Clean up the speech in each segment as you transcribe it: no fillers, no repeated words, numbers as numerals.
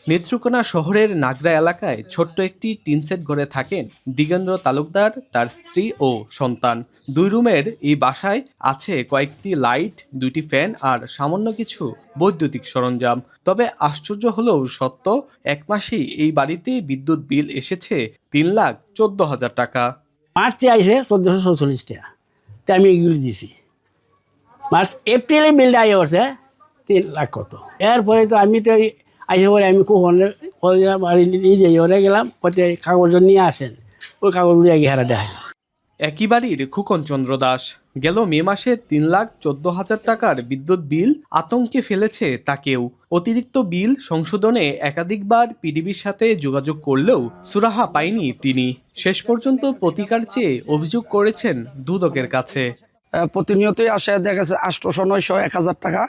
নেত্রকোনা শহরের নাগরা এলাকায় ছোট্ট একটি টিনশেড ঘরে থাকেন দিগেন্দ্র তালুকদার, তার স্ত্রী ও সন্তান। 2 রুমের এই বাসায় আছে কয়েকটি লাইট, 2টি ফ্যান আর সামান্য কিছু বৈদ্যুতিক সরঞ্জাম। তবে আশ্চর্য হলেও সত্য, 1 মাসেই এই বাড়িতে বিদ্যুৎ বিল এসেছে 3,14,000 টাকা। মার্চে আইসে 1444 টাকা, তাই আমি এগুলি দিছি। মার্চ এপ্রিলে বিলটা আইসে করছে 3 লাখ কত। এরপরে তো আমি তো আইসে পরে আমি নিজে ওরে গেলাম, কত কাগজ নিয়ে আসেন, ওই কাগজ দিয়ে ঘেরা দেয়। একই বাড়ির খুকন চন্দ্র দাস গেল মে মাসে 3,14,000 টাকার বিদ্যুৎ বিল আতঙ্কে ফেলেছে তাকেও। অতিরিক্ত বিল সংশোধনে একাধিকবার পিডিবির সাথে যোগাযোগ করলেও সুরাহা পায়নি তিনি। শেষ পর্যন্ত প্রতিকার চেয়ে অভিযোগ করেছেন দুদকের কাছে। প্রতিনিয়তই আসে, দেখা যাচ্ছে 800, 900, 1,000 টাকা,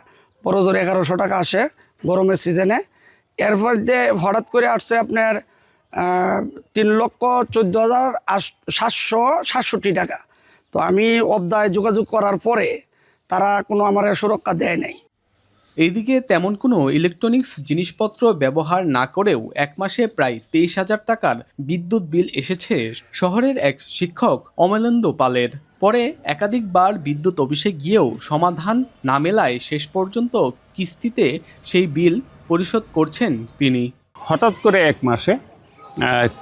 বড় জোর 1,100 টাকা আসে গরমের সিজনে। এরপর দিয়ে হঠাৎ করে আসছে আপনার 3,14,767 টাকা। তো আমি অবদায় যোগাযোগ করার পরে তারা কোনো আমার সুরক্ষা দেয় নাই। এইদিকে তেমন কোনো ইলেকট্রনিক্স জিনিসপত্র ব্যবহার না করেও 1 মাসে প্রায় 23,000 টাকার বিদ্যুৎ বিল এসেছে শহরের এক শিক্ষক অমলেন্দু পালের। পরে একাধিকবার বিদ্যুৎ অফিসে গিয়েও সমাধান না মেলায় শেষ পর্যন্ত কিস্তিতে সেই বিল পরিশোধ করছেন তিনি। হঠাৎ করে 1 মাসে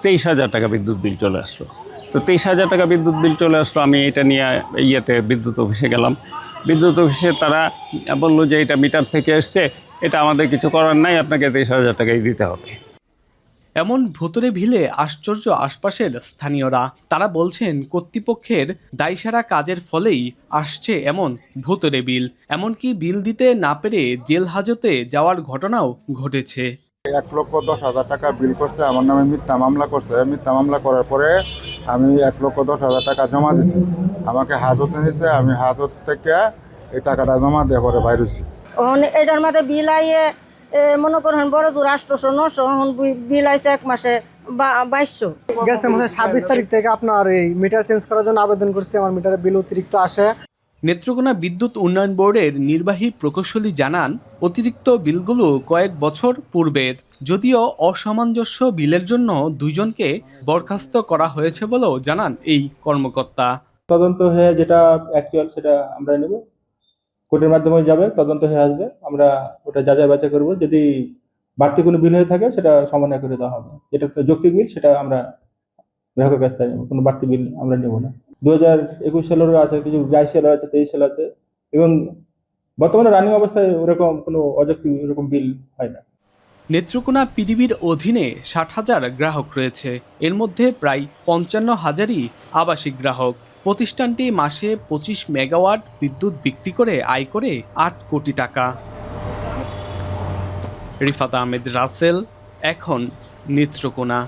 23,000 টাকা বিদ্যুৎ বিল চলে আসলো। তো 23,000 টাকা বিদ্যুৎ বিল চলে আসলো, আমি এটা নিয়ে বিদ্যুৎ অফিসে গেলাম। বিদ্যুৎ অফিসে তারা বললো যে এটা মিটার থেকে এসছে, এটা আমাদের কিছু করার নাই, আপনাকে 23,000 টাকাই দিতে হবে। এমন ভুতুড়ে ভিলে আশ্চর্য আশপাশের স্থানীয়রা। তারা বলছেন কর্তৃপক্ষের দায়সারা কাজের ফলেই আসছে এমন ভুতুড়ে বিল। এমনকি বিল দিতে না পেরে জেল হাজতে যাওয়ার ঘটনাও ঘটেছে। 1,10,000 টাকা বিল করছে, আমার নামে মিথ্যা মামলা করছে। মিথ্যা মামলা করার পরে আমি 1,10,000 টাকা জমা দিছি। আমাকে হাজতে নিয়েছে, আমি হাজত থেকে এই টাকাটা জমা দিয়ে পরে বাইরেছি। এটার মধ্যে বিল আইয়ে মনে করেন বড় জোর 800, 900, বিল আইছে 1 মাসে 2200। গেছে মানে 26 তারিখ থেকে আপনার এই মিটার চেঞ্জ করার জন্য আবেদন করছি, আমার মিটারে বিল অতিরিক্ত আসে। নেত্রকোনা বিদ্যুৎ উন্নয়ন বোর্ডের নির্বাহী প্রকৌশলী জানান, অতিরিক্ত বিলগুলো কয়েক বছর পূর্বের। যদিও অসামঞ্জস্য বিলের জন্য 2 জনকে বরখাস্ত করা হয়েছে বলেও জানান এই কর্মকর্তা। তদন্ত হয়ে যেটা অ্যাকচুয়াল সেটা আমরা নেব, কোর্টের মাধ্যমে যাবে, তদন্ত হয়ে আসবে, আমরা ওটা যাচাই বাছাই করবো। যদি বাড়তি কোনো বিল হয়ে থাকে সেটা সমন্বয় করে দেওয়া হবে। যেটা যৌক্তিক বিল সেটা আমরা গ্রাহকের কাছ থেকে নেব, কোনো বাড়তি বিল আমরা নেব না। 2021 সালেরও আছে, কিছু 22 সালের আছে, 23 সাল আছে, এবং বর্তমানে রানিং অবস্থায় ওরকম কোনো অযৌক্তিক এরকম বিল হয় না। নেত্রকোনা পিডিবির অধীনে 60,000 গ্রাহক রয়েছে। এর মধ্যে প্রায় 55,000ই আবাসিক গ্রাহক। প্রতিষ্ঠানটি মাসে 25 মেগাওয়াট বিদ্যুৎ বিক্রি করে আয় করে 8 কোটি টাকা। রিফাত আহমেদ রাসেল, এখন Netrokona.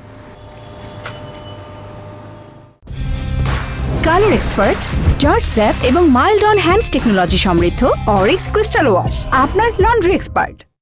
Colour expert, George sap এবং মাইল্ড অন হ্যান্ডস টেকনোলজি সমৃদ্ধ অরিক্স ক্রিস্টাল ওয়াশ আপনার লন্ড্রি এক্সপার্ট।